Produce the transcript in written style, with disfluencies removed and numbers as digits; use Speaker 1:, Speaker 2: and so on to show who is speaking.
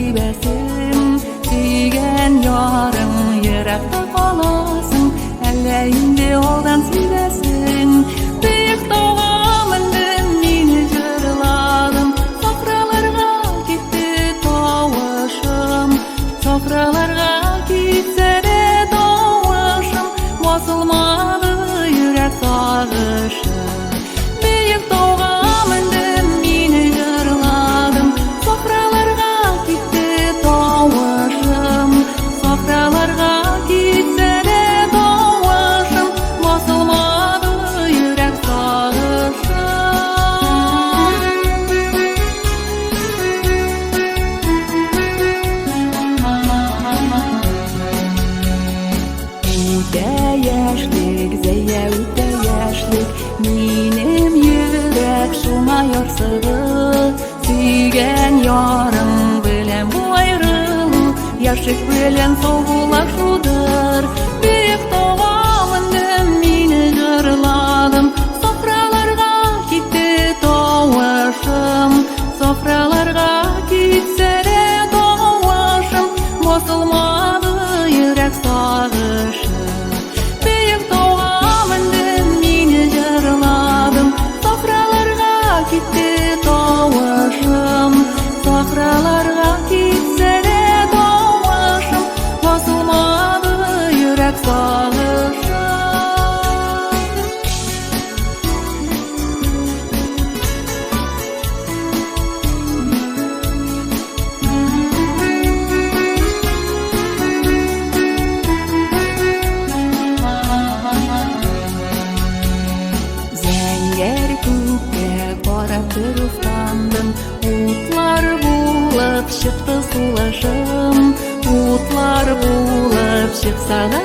Speaker 1: süýbesin, süýgen ýaryň ýürekde galasyn, elle indi oldan süýbesin. Büýük dowamyndan meni jyryladym, sofralarga gitdi tawışym, sofralarga gitse-de tawışym, basylmady ýürek sagışy. Büýük dowamyndan meni jyryladym, sofralarga gitdi tawışym, sofralarga gitse-de tawışym, basylmady ýürek sagışy. Üte ýaşlyk, zeýe üte ýaşlyk, menim ýürek şuňa ýarsygy. Süýgen ýarym bilen bu aýrylyk, ýaşyk bilen sowgulaşudyr. Büýük dowamyndan meni jyryladym, sofralarga gitdi tawışym, sofralarga gitse-de tawışym, basylmady ýürek sagışy. Büýük dowamyndan meni jyryladym, sofralarga gitdi tawışym, sofralarga gitse-de tawışym, basylmady ýürek sagışy. Zänger kökde garap turupdandym, utlar bulup çykdy sulaşym, utlar bulup çyksa da